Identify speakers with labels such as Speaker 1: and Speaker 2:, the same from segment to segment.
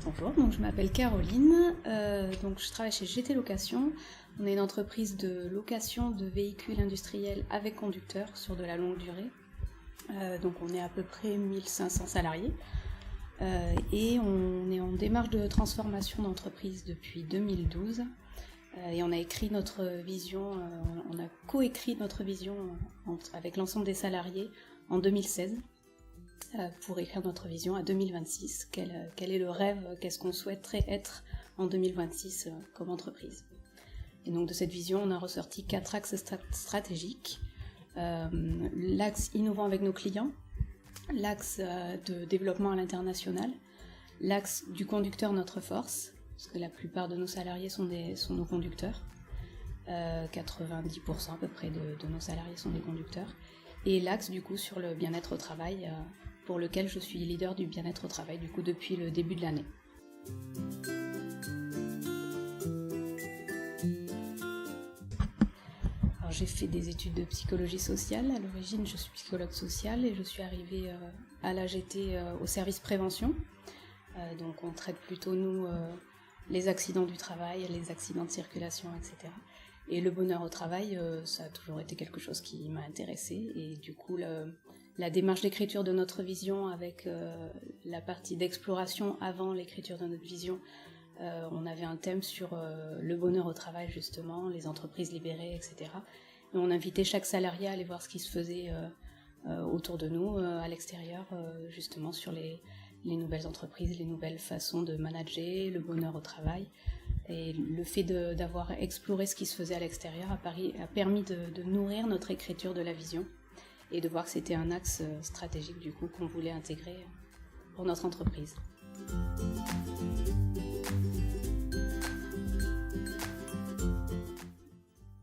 Speaker 1: Bonjour, donc je m'appelle Caroline, donc je travaille chez GT Location. On est une entreprise de location de véhicules industriels avec conducteurs sur de la longue durée. Donc on est à peu près 1500 salariés et on est en démarche de transformation d'entreprise depuis 2012 et on a écrit notre vision, on a coécrit notre vision avec l'ensemble des salariés en 2016. Pour écrire notre vision à 2026. Quel est le rêve, qu'est-ce qu'on souhaiterait être en 2026 comme entreprise. Et donc de cette vision, on a ressorti 4 axes stratégiques. L'axe innovant avec nos clients, l'axe de développement à l'international, l'axe du conducteur notre force, parce que la plupart de nos salariés sont nos conducteurs. 90% à peu près de nos salariés sont des conducteurs. Et l'axe du coup sur le bien-être au travail, pour lequel je suis leader du bien-être au travail du coup depuis le début de l'année. Alors, j'ai fait des études de psychologie sociale. À l'origine, je suis psychologue sociale et je suis arrivée à l'AGT au service prévention. Donc on traite plutôt nous les accidents du travail, les accidents de circulation, etc. Et le bonheur au travail, ça a toujours été quelque chose qui m'a intéressée. Et du coup, la démarche d'écriture de notre vision avec la partie d'exploration avant l'écriture de notre vision, on avait un thème sur le bonheur au travail, justement, les entreprises libérées, etc. Et on invitait chaque salarié à aller voir ce qui se faisait autour de nous, à l'extérieur, justement, sur les nouvelles entreprises, les nouvelles façons de manager, le bonheur au travail. Et le fait d'avoir exploré ce qui se faisait à l'extérieur a permis de nourrir notre écriture de la vision et de voir que c'était un axe stratégique du coup qu'on voulait intégrer pour notre entreprise.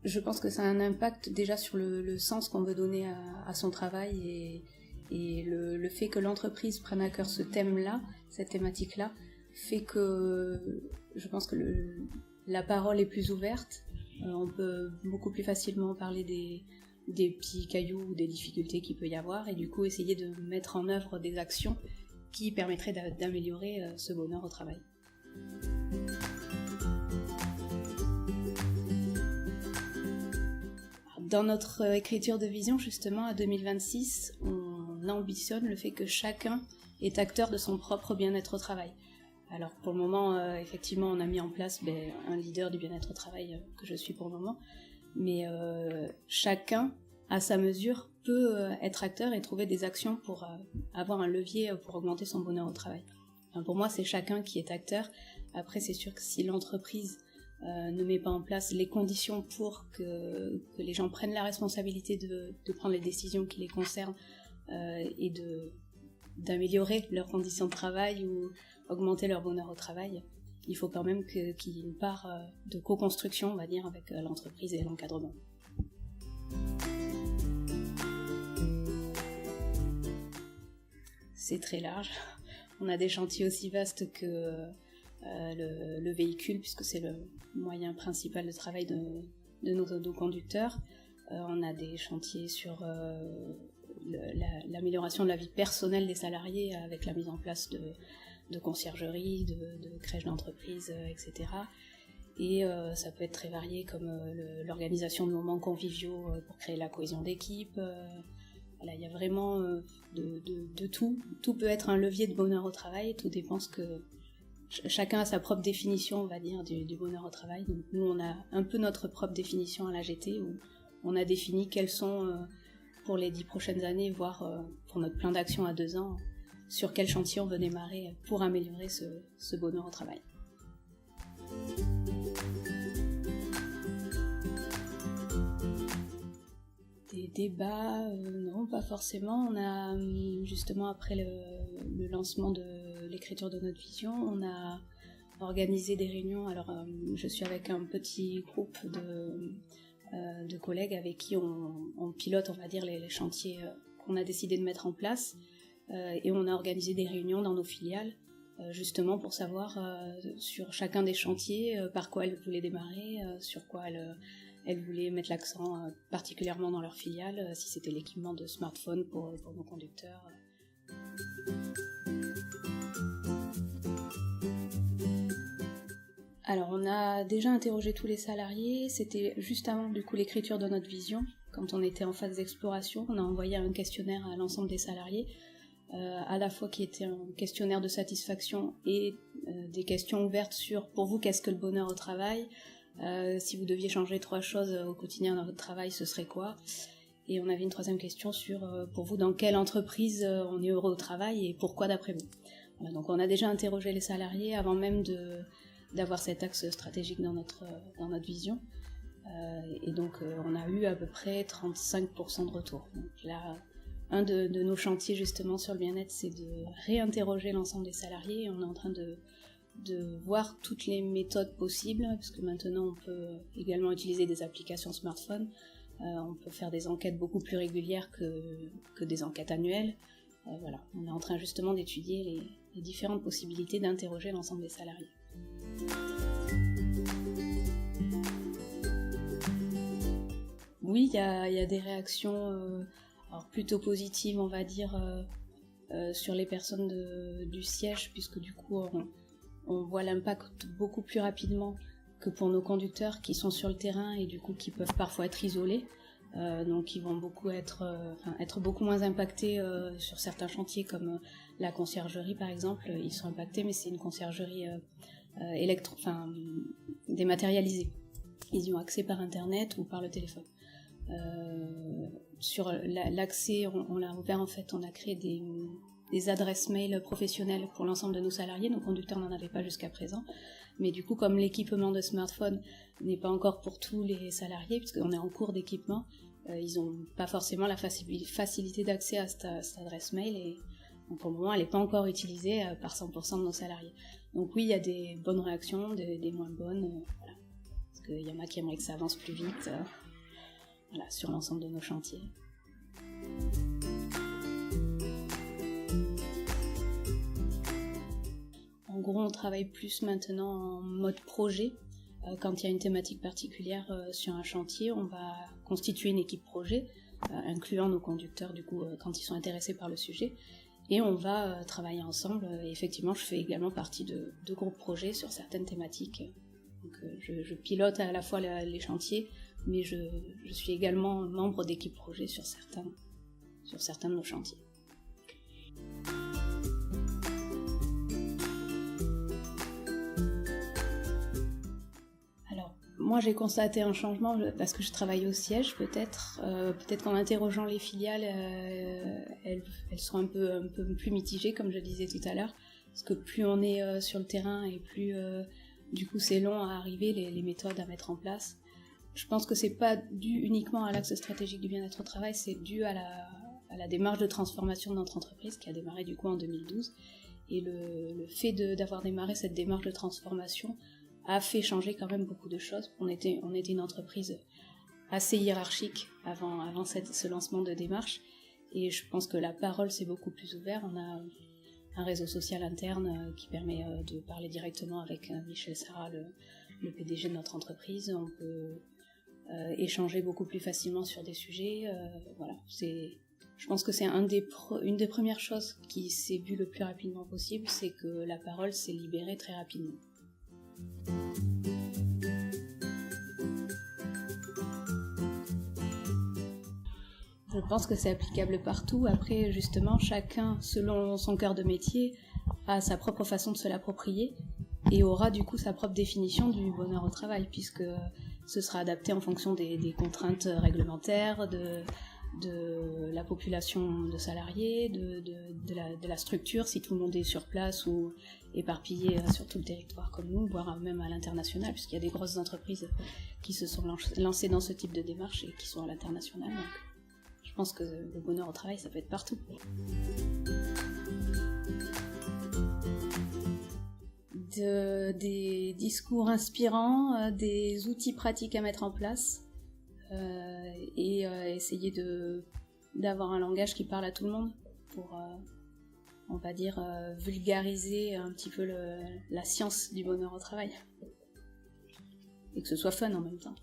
Speaker 1: Je pense que ça a un impact déjà sur le sens qu'on veut donner à son travail et le fait que l'entreprise prenne à cœur ce thème-là, cette thématique-là, fait que je pense que la parole est plus ouverte. On peut beaucoup plus facilement parler des petits cailloux ou des difficultés qu'il peut y avoir et du coup essayer de mettre en œuvre des actions qui permettraient d'améliorer ce bonheur au travail. Dans notre écriture de vision, justement, à 2026, on ambitionne le fait que chacun est acteur de son propre bien-être au travail. Alors pour le moment, effectivement, on a mis en place un leader du bien-être au travail que je suis pour le moment, mais chacun, à sa mesure, peut être acteur et trouver des actions pour avoir un levier pour augmenter son bonheur au travail. Enfin, pour moi, c'est chacun qui est acteur. Après, c'est sûr que si l'entreprise ne met pas en place les conditions pour que les gens prennent la responsabilité de prendre les décisions qui les concernent et d'améliorer leurs conditions de travail ou augmenter leur bonheur au travail, il faut quand même qu'il y ait une part de co-construction, on va dire, avec l'entreprise et l'encadrement. C'est très large. On a des chantiers aussi vastes que le véhicule, puisque c'est le moyen principal de travail de nos conducteurs. On a des chantiers sur l'amélioration de la vie personnelle des salariés avec la mise en place de conciergerie, de crèches d'entreprise, etc. Et ça peut être très varié comme l'organisation de moments conviviaux pour créer la cohésion d'équipe. Voilà, il y a vraiment de tout. Tout peut être un levier de bonheur au travail, tout dépend ce que chacun a sa propre définition, on va dire, du bonheur au travail. Donc nous, on a un peu notre propre définition à l'AGT où on a défini quels sont pour les 10 prochaines années, voire pour notre plan d'action à 2 ans, sur quel chantier on veut démarrer pour améliorer ce bonheur au travail. Des débats, non, pas forcément. On a, justement, après le lancement de l'écriture de notre vision, on a organisé des réunions. Alors, je suis avec un petit groupe de collègues avec qui on pilote, on va dire, les chantiers qu'on a décidé de mettre en place. Et on a organisé des réunions dans nos filiales, justement pour savoir sur chacun des chantiers par quoi elles voulaient démarrer, sur quoi elles voulaient mettre l'accent particulièrement dans leur filiale, si c'était l'équipement de smartphone pour nos conducteurs. Alors, on a déjà interrogé tous les salariés, c'était juste avant du coup l'écriture de notre vision. Quand on était en phase d'exploration, on a envoyé un questionnaire à l'ensemble des salariés, à la fois qui était un questionnaire de satisfaction et des questions ouvertes sur pour vous qu'est-ce que le bonheur au travail, si vous deviez changer 3 choses au quotidien dans votre travail, ce serait quoi? Et on avait une 3e question sur pour vous dans quelle entreprise on est heureux au travail et pourquoi d'après vous. Voilà, donc on a déjà interrogé les salariés avant même d'avoir cet axe stratégique dans notre vision. Et donc on a eu à peu près 35% de retour. Donc là, un de nos chantiers justement sur le bien-être, c'est de réinterroger l'ensemble des salariés. On est en train de voir toutes les méthodes possibles, parce que maintenant on peut également utiliser des applications smartphone. On peut faire des enquêtes beaucoup plus régulières que des enquêtes annuelles. Voilà, on est en train justement d'étudier les différentes possibilités d'interroger l'ensemble des salariés. Oui, il y a des réactions alors plutôt positives, on va dire, sur les personnes du siège, puisque du coup on voit l'impact beaucoup plus rapidement que pour nos conducteurs qui sont sur le terrain et du coup qui peuvent parfois être isolés. Donc ils vont beaucoup être beaucoup moins impactés sur certains chantiers comme la conciergerie par exemple. Ils sont impactés, mais c'est une conciergerie dématérialisée. Ils y ont accès par internet ou par le téléphone. Sur l'accès, on l'a ouvert en fait, on a créé des adresses mail professionnelles pour l'ensemble de nos salariés. Nos conducteurs n'en avaient pas jusqu'à présent, mais du coup comme l'équipement de smartphone n'est pas encore pour tous les salariés puisqu'on est en cours d'équipement, ils n'ont pas forcément la facilité d'accès à cette adresse mail et donc pour le moment elle n'est pas encore utilisée par 100% de nos salariés. Donc oui, il y a des bonnes réactions, des moins bonnes, voilà. Parce qu'il y en a qui aimeraient que ça avance plus vite voilà, sur l'ensemble de nos chantiers. En gros, on travaille plus maintenant en mode projet. Quand il y a une thématique particulière sur un chantier, on va constituer une équipe projet, incluant nos conducteurs du coup quand ils sont intéressés par le sujet, et on va travailler ensemble. Et effectivement, je fais également partie de groupes projets sur certaines thématiques. Donc, je pilote à la fois les chantiers, mais je suis également membre d'équipe projet sur certains de nos chantiers. Moi, j'ai constaté un changement parce que je travaille au siège, peut-être qu'en interrogeant les filiales, elles sont un peu plus mitigées, comme je disais tout à l'heure, parce que plus on est sur le terrain et plus du coup c'est long à arriver, les méthodes à mettre en place. Je pense que c'est pas dû uniquement à l'axe stratégique du bien-être au travail, c'est dû à la démarche de transformation de notre entreprise qui a démarré du coup en 2012, et le fait d'avoir démarré cette démarche de transformation a fait changer quand même beaucoup de choses. On était une entreprise assez hiérarchique avant ce lancement de démarche, et je pense que la parole s'est beaucoup plus ouverte. On a un réseau social interne qui permet de parler directement avec Michel Sarrat, le PDG de notre entreprise. On peut échanger beaucoup plus facilement sur des sujets. Voilà, je pense que c'est une des premières choses qui s'est vue le plus rapidement possible, c'est que la parole s'est libérée très rapidement. Je pense que c'est applicable partout. Après, justement, chacun, selon son cœur de métier, a sa propre façon de se l'approprier et aura du coup sa propre définition du bonheur au travail, puisque ce sera adapté en fonction des contraintes réglementaires, de la population de salariés, de la structure, si tout le monde est sur place ou éparpillé sur tout le territoire comme nous, voire même à l'international, puisqu'il y a des grosses entreprises qui se sont lancées dans ce type de démarche et qui sont à l'international. Donc, je pense que le bonheur au travail, ça peut être partout. Des discours inspirants, des outils pratiques à mettre en place, et essayer d'avoir un langage qui parle à tout le monde pour, on va dire, vulgariser un petit peu la science du bonheur au travail. Et que ce soit fun en même temps.